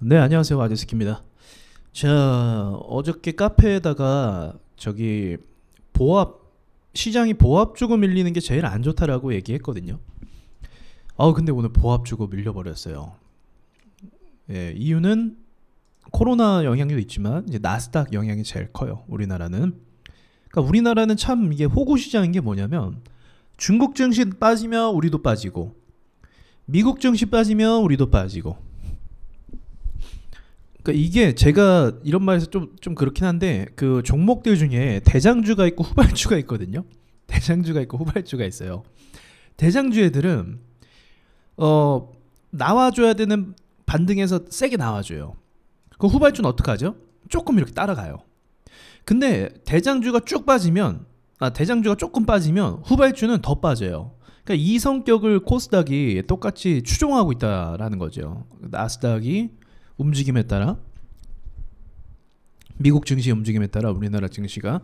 네, 안녕하세요. 아재스키입니다. 자, 어저께 카페에다가 보합, 시장이 보합 주고 밀리는 게 제일 안 좋다라고 얘기했거든요. 근데 오늘 보합 주고 밀려버렸어요. 예, 이유는 코로나 영향도 있지만 이제 나스닥 영향이 제일 커요. 우리나라는. 그러니까 우리나라는 참 이게 호구 시장인 게 뭐냐면 중국 증시 빠지면 우리도 빠지고 미국 증시 빠지면 우리도 빠지고. 그러니까 이게 제가 이런 말에서 좀 그렇긴 한데 그 종목들 중에 대장주가 있고 후발주가 있거든요. 대장주가 있고 후발주가 있어요. 대장주 애들은 나와줘야 되는 반등에서 세게 나와줘요. 그 후발주는 어떡하죠? 조금 이렇게 따라가요. 근데 대장주가 조금 빠지면 후발주는 더 빠져요. 그러니까 이 성격을 코스닥이 똑같이 추종하고 있다라는 거죠. 나스닥이 움직임에 따라 미국 증시 움직임에 따라 우리나라 증시가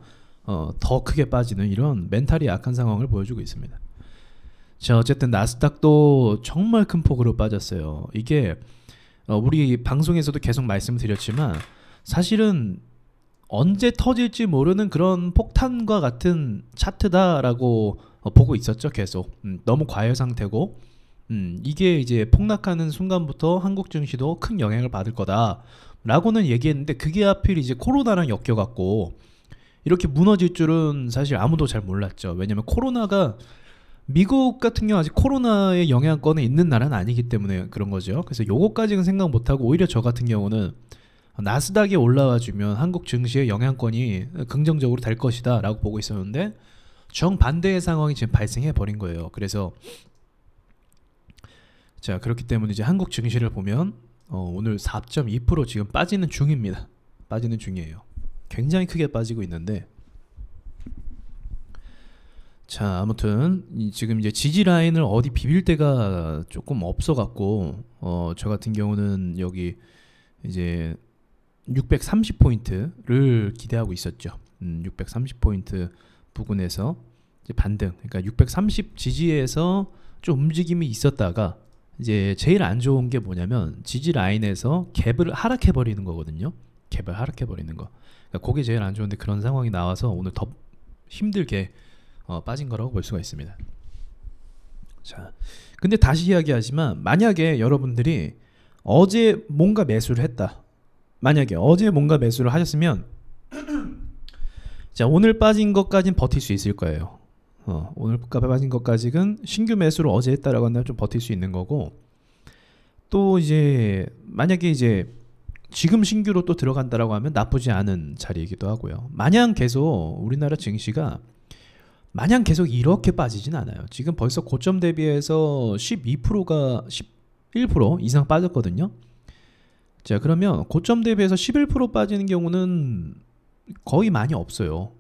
더 크게 빠지는 이런 멘탈이 약한 상황을 보여주고 있습니다. 자, 어쨌든 나스닥도 정말 큰 폭으로 빠졌어요. 이게 우리 방송에서도 계속 말씀드렸지만 사실은 언제 터질지 모르는 그런 폭탄과 같은 차트다라고 보고 있었죠. 계속 너무 과열 상태고 이게 이제 폭락하는 순간부터 한국 증시도 큰 영향을 받을 거다라고는 얘기했는데 그게 하필 이제 코로나랑 엮여갖고 이렇게 무너질 줄은 사실 아무도 잘 몰랐죠. 왜냐면 코로나가 미국 같은 경우 아직 코로나의 영향권에 있는 나라는 아니기 때문에 그런 거죠. 그래서 요거까지는 생각 못하고 오히려 저 같은 경우는 나스닥이 올라와주면 한국 증시의 영향권이 긍정적으로 될 것이다 라고 보고 있었는데 정반대의 상황이 지금 발생해 버린 거예요. 그래서 자, 그렇기 때문에 이제 한국 증시를 보면 오늘 4.2% 지금 빠지는 중입니다. 빠지는 중이에요. 굉장히 크게 빠지고 있는데 자, 아무튼 지금 이제 지지 라인을 어디 비빌 데가 조금 없어 갖고 저 같은 경우는 여기 이제 630포인트를 기대하고 있었죠. 630포인트 부근에서 이제 반등. 그러니까 630 지지에서 좀 움직임이 있었다가 이제 제일 안 좋은 게 뭐냐면 지지 라인에서 갭을 하락해 버리는 거거든요. 갭을 하락해 버리는 거. 그러니까 그게 제일 안 좋은데 그런 상황이 나와서 오늘 더 힘들게 빠진 거라고 볼 수가 있습니다. 자, 근데 다시 이야기하지만 만약에 여러분들이 어제 뭔가 매수를 했다. 만약에 어제 뭔가 매수를 하셨으면 자, 오늘 빠진 것까지는 버틸 수 있을 거예요. 오늘 빠진 것까지는 신규 매수를 어제 했다라고 한다면 좀 버틸 수 있는 거고 또 이제 만약에 이제 지금 신규로 또 들어간다라고 하면 나쁘지 않은 자리이기도 하고요. 마냥 계속 우리나라 증시가 마냥 계속 이렇게 빠지진 않아요. 지금 벌써 고점 대비해서 12%가 11% 이상 빠졌거든요. 자, 그러면 고점 대비해서 11% 빠지는 경우는 거의 많이 없어요.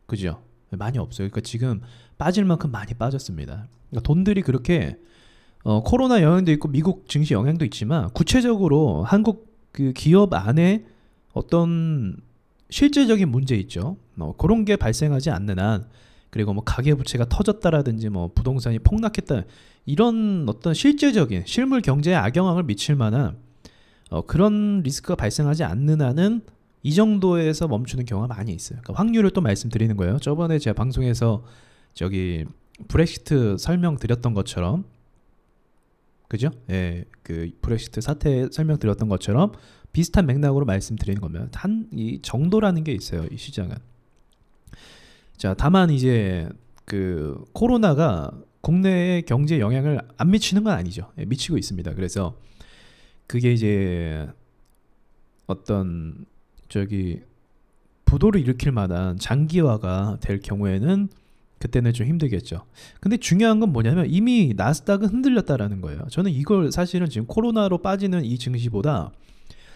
그죠? 많이 없어요. 그러니까 지금 빠질 만큼 많이 빠졌습니다. 그러니까 돈들이 그렇게 코로나 영향도 있고 미국 증시 영향도 있지만 구체적으로 한국 그 기업 안에 어떤 실제적인 문제 있죠. 그런 게 발생하지 않는 한 그리고 뭐 가계부채가 터졌다라든지 뭐 부동산이 폭락했다 이런 어떤 실제적인 실물 경제에 악영향을 미칠 만한 그런 리스크가 발생하지 않는 한은 이 정도에서 멈추는 경우가 많이 있어요. 그러니까 확률을 또 말씀드리는 거예요. 저번에 제가 방송에서 브렉시트 설명드렸던 것처럼 그죠? 예, 그 브렉시트 사태 설명드렸던 것처럼 비슷한 맥락으로 말씀드리는 거면 한 이 정도라는 게 있어요. 이 시장은. 자, 다만 이제 그 코로나가 국내의 경제에 영향을 안 미치는 건 아니죠. 예, 미치고 있습니다. 그래서 그게 이제 어떤 부도를 일으킬 만한 장기화가 될 경우에는 그때는 좀 힘들겠죠. 근데 중요한 건 뭐냐면 이미 나스닥은 흔들렸다라는 거예요. 저는 이걸 사실은 지금 코로나로 빠지는 이 증시보다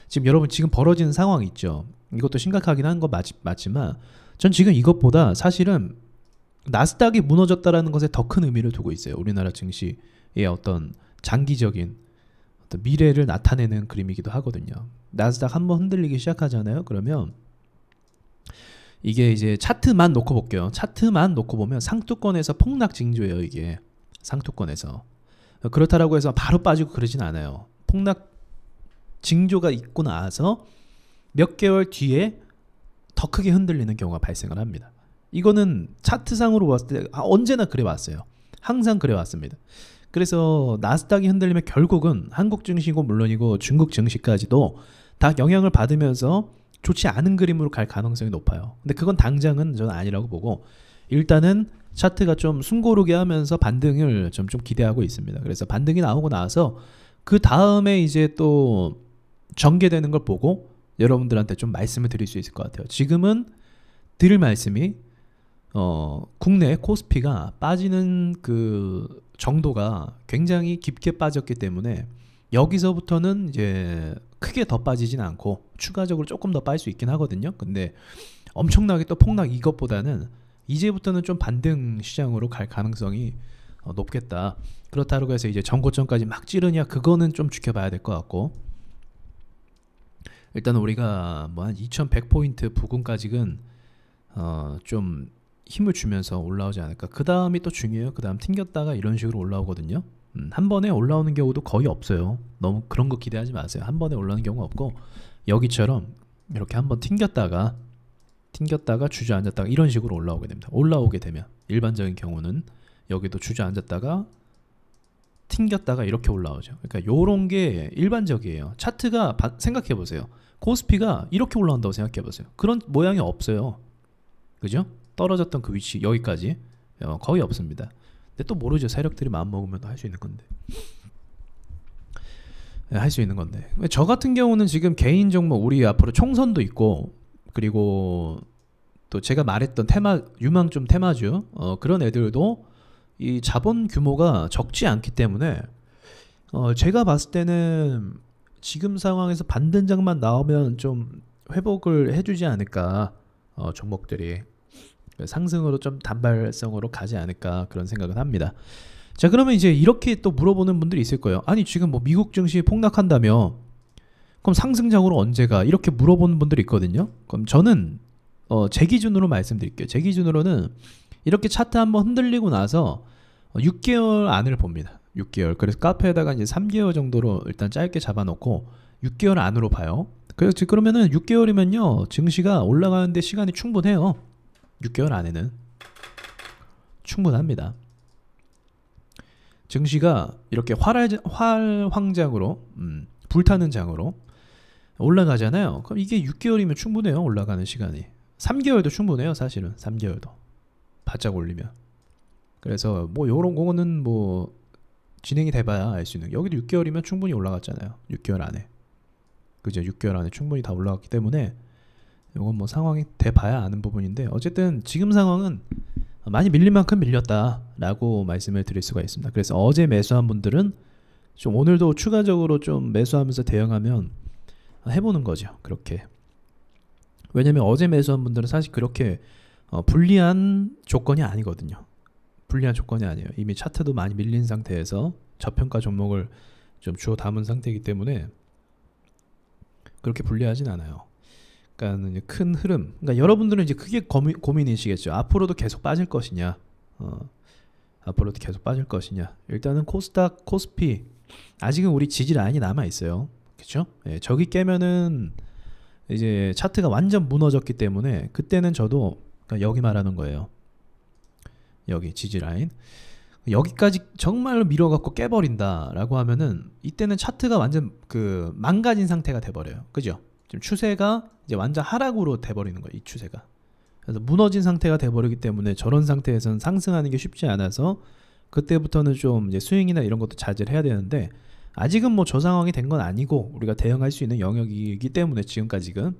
지금 여러분 지금 벌어지는 상황 있죠. 이것도 심각하긴 한 거 맞지만 전 지금 이것보다 사실은 나스닥이 무너졌다라는 것에 더 큰 의미를 두고 있어요. 우리나라 증시의 어떤 장기적인 어떤 미래를 나타내는 그림이기도 하거든요. 나스닥 한번 흔들리기 시작하잖아요. 그러면 이게 이제 차트만 놓고 볼게요. 차트만 놓고 보면 상투권에서 폭락 징조예요. 이게 상투권에서 그렇다라고 해서 바로 빠지고 그러진 않아요. 징조가 있고 나서 몇 개월 뒤에 더 크게 흔들리는 경우가 발생을 합니다. 이거는 차트상으로 봤을 때 언제나 그래 왔어요. 항상 그래 왔습니다. 그래서 나스닥이 흔들리면 결국은 한국 증시고 물론이고 중국 증시까지도 다 영향을 받으면서 좋지 않은 그림으로 갈 가능성이 높아요. 근데 그건 당장은 저는 아니라고 보고 일단은 차트가 좀 숨고르게 하면서 반등을 좀 기대하고 있습니다. 그래서 반등이 나오고 나서 그 다음에 이제 또 전개되는 걸 보고 여러분들한테 좀 말씀을 드릴 수 있을 것 같아요. 지금은 드릴 말씀이 국내 코스피가 빠지는 그 정도가 굉장히 깊게 빠졌기 때문에 여기서부터는 이제 크게 더 빠지진 않고 추가적으로 조금 더 빠질 수 있긴 하거든요. 근데 엄청나게 또 폭락 이것보다는 이제부터는 좀 반등 시장으로 갈 가능성이 높겠다. 그렇다고 해서 이제 전고점까지 막 찌르냐 그거는 좀 지켜봐야 될 것 같고 일단 우리가 뭐 한 2100포인트 부근까지는 좀 힘을 주면서 올라오지 않을까. 그 다음이 또 중요해요. 그 다음 튕겼다가 이런 식으로 올라오거든요. 한 번에 올라오는 경우도 거의 없어요. 너무 그런 거 기대하지 마세요. 한 번에 올라오는 경우가 없고 여기처럼 이렇게 한번 튕겼다가 주저앉았다가 이런 식으로 올라오게 됩니다. 올라오게 되면 일반적인 경우는 여기도 주저앉았다가 튕겼다가 이렇게 올라오죠. 그러니까 요런 게 일반적이에요. 차트가 생각해 보세요. 코스피가 이렇게 올라온다고 생각해 보세요. 그런 모양이 없어요. 그죠? 떨어졌던 그 위치 여기까지 거의 없습니다. 근데 또 모르죠. 세력들이 마음 먹으면 할 수 있는 건데. 할 수 있는 건데. 저 같은 경우는 지금 개인 종목 우리 앞으로 총선도 있고 그리고 또 제가 말했던 테마 유망 테마주 그런 애들도 이 자본 규모가 적지 않기 때문에 제가 봤을 때는 지금 상황에서 반등장만 나오면 좀 회복을 해주지 않을까. 종목들이 상승으로 좀 단발성으로 가지 않을까 그런 생각을 합니다. 자 그러면 이제 이렇게 또 물어보는 분들이 있을 거예요. 아니 지금 뭐 미국 증시 폭락한다며 그럼 상승장으로 언제 가? 이렇게 물어보는 분들이 있거든요. 그럼 저는 제 기준으로 말씀드릴게요. 제 기준으로는 이렇게 차트 한번 흔들리고 나서 6개월 안을 봅니다. 6개월. 그래서 카페에다가 이제 3개월 정도로 일단 짧게 잡아놓고 6개월 안으로 봐요. 그래서 그러면은 6개월이면요 증시가 올라가는데 시간이 충분해요. 6개월 안에는 충분합니다. 증시가 이렇게 활황장으로 불타는 장으로 올라가잖아요. 그럼 이게 6개월이면 충분해요. 올라가는 시간이 3개월도 충분해요. 사실은 3개월도 바짝 올리면. 그래서 뭐 요런 거는 뭐 진행이 돼봐야 알 수 있는. 여기도 6개월이면 충분히 올라갔잖아요. 6개월 안에. 그죠? 6개월 안에 충분히 다 올라갔기 때문에 이건 뭐 상황이 돼봐야 아는 부분인데 어쨌든 지금 상황은 많이 밀린 만큼 밀렸다라고 말씀을 드릴 수가 있습니다. 그래서 어제 매수한 분들은 좀 오늘도 추가적으로 좀 매수하면서 대응하면 해보는 거죠. 그렇게. 왜냐면 어제 매수한 분들은 사실 그렇게 불리한 조건이 아니거든요. 불리한 조건이 아니에요. 이미 차트도 많이 밀린 상태에서 저평가 종목을 좀 주워 담은 상태이기 때문에 그렇게 불리하진 않아요. 그러니까 큰 흐름. 그러니까 여러분들은 이제 크게 고민이시겠죠. 앞으로도 계속 빠질 것이냐. 앞으로도 계속 빠질 것이냐. 일단은 코스닥, 코스피 아직은 우리 지지 라인이 남아 있어요. 그렇죠? 예, 저기 깨면은 이제 차트가 완전 무너졌기 때문에 그때는 저도 그러니까 여기 말하는 거예요. 여기 지지 라인. 여기까지 정말로 밀어갖고 깨버린다라고 하면은 이때는 차트가 완전 그 망가진 상태가 돼버려요. 그죠? 지금 추세가 이제 완전 하락으로 돼버리는 거예요. 이 추세가. 그래서 무너진 상태가 돼버리기 때문에 저런 상태에서는 상승하는 게 쉽지 않아서 그때부터는 좀 이제 스윙이나 이런 것도 자제를 해야 되는데 아직은 뭐 저 상황이 된 건 아니고 우리가 대응할 수 있는 영역이기 때문에 지금까지는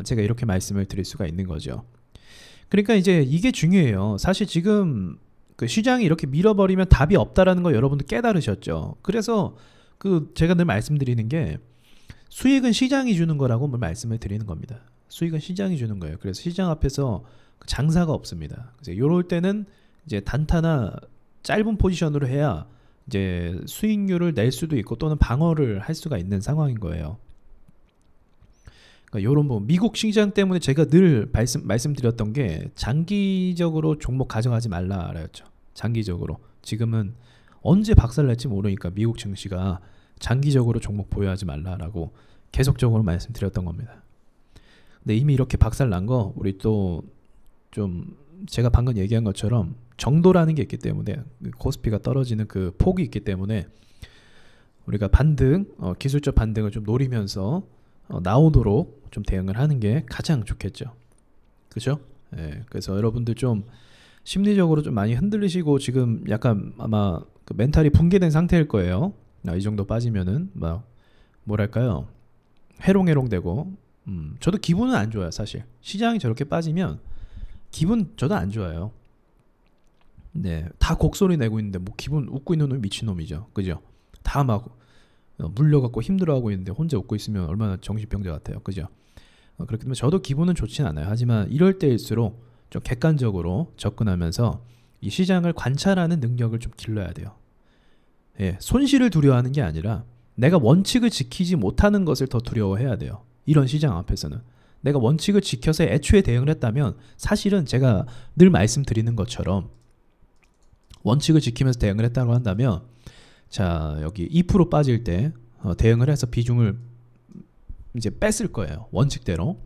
제가 이렇게 말씀을 드릴 수가 있는 거죠. 그러니까 이제 이게 중요해요. 사실 지금 그 시장이 이렇게 밀어버리면 답이 없다라는 거 여러분들 깨달으셨죠. 그래서 그 제가 늘 말씀드리는 게 수익은 시장이 주는 거라고 말씀을 드리는 겁니다. 수익은 시장이 주는 거예요. 그래서 시장 앞에서 장사가 없습니다. 그래서 이럴 때는 이제 단타나 짧은 포지션으로 해야 이제 수익률을 낼 수도 있고 또는 방어를 할 수가 있는 상황인 거예요. 그러니까 이런 뭐 미국 시장 때문에 제가 늘 말씀드렸던 게 장기적으로 종목 가져가지 말라였죠. 장기적으로. 지금은 언제 박살날지 모르니까 미국 증시가 장기적으로 종목 보유하지 말라라고 계속적으로 말씀드렸던 겁니다. 근데 이미 이렇게 박살 난 거 우리 또 좀 제가 방금 얘기한 것처럼 정도라는 게 있기 때문에 코스피가 떨어지는 그 폭이 있기 때문에 우리가 반등, 기술적 반등을 좀 노리면서 나오도록 좀 대응을 하는 게 가장 좋겠죠. 그죠? 예, 그래서 여러분들 좀 심리적으로 좀 많이 흔들리시고 지금 약간 아마 그 멘탈이 붕괴된 상태일 거예요. 이 정도 빠지면은 막 뭐랄까요, 해롱해롱되고. 저도 기분은 안 좋아요. 사실 시장이 저렇게 빠지면 기분 저도 안 좋아요. 네, 다 곡소리 내고 있는데 뭐 기분 웃고 있는 놈이 미친놈이죠. 그죠? 다 막 물려갖고 힘들어하고 있는데 혼자 웃고 있으면 얼마나 정신병자 같아요. 그죠? 그렇기 때문에 저도 기분은 좋진 않아요. 하지만 이럴 때일수록 좀 객관적으로 접근하면서 이 시장을 관찰하는 능력을 좀 길러야 돼요. 예, 손실을 두려워하는 게 아니라 내가 원칙을 지키지 못하는 것을 더 두려워해야 돼요. 이런 시장 앞에서는 내가 원칙을 지켜서 애초에 대응을 했다면 사실은 제가 늘 말씀드리는 것처럼 원칙을 지키면서 대응을 했다고 한다면 자 여기 2% 빠질 때 대응을 해서 비중을 이제 뺐을 거예요. 원칙대로.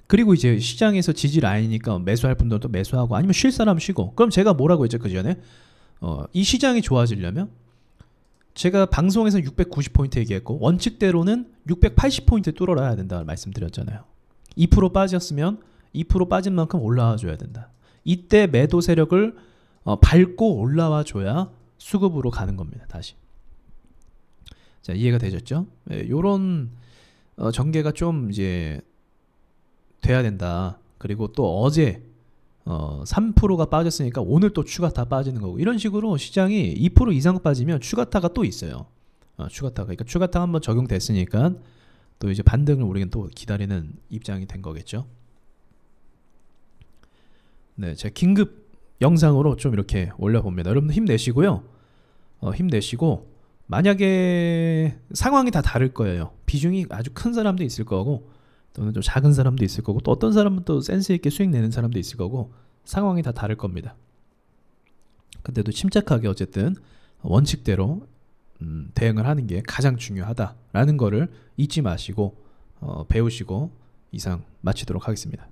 그리고 이제 시장에서 지지 라인이니까 매수할 분들도 매수하고 아니면 쉴 사람 쉬고. 그럼 제가 뭐라고 했죠 그 전에? 이 시장이 좋아지려면 제가 방송에서 690포인트 얘기했고 원칙대로는 680포인트 뚫어놔야 된다고 말씀드렸잖아요. 2% 빠졌으면 2% 빠진 만큼 올라와 줘야 된다. 이때 매도 세력을 밟고 올라와 줘야 수급으로 가는 겁니다. 다시. 자, 이해가 되셨죠? 예, 요런 전개가 좀 이제 돼야 된다. 그리고 또 어제 3%가 빠졌으니까 오늘 또 추가타 빠지는 거고 이런 식으로 시장이 2% 이상 빠지면 추가타가 또 있어요. 추가타가. 그러니까 추가타가 한번 적용됐으니까 또 이제 반등을 우리는 또 기다리는 입장이 된 거겠죠. 네, 제가 긴급 영상으로 좀 이렇게 올려봅니다. 여러분들 힘내시고요. 힘내시고 만약에 상황이 다 다를 거예요. 비중이 아주 큰 사람도 있을 거고 또는 좀 작은 사람도 있을 거고 또 어떤 사람은 또 센스 있게 수익 내는 사람도 있을 거고 상황이 다 다를 겁니다. 근데도 침착하게 어쨌든 원칙대로 대응을 하는 게 가장 중요하다라는 거를 잊지 마시고 배우시고 이상 마치도록 하겠습니다.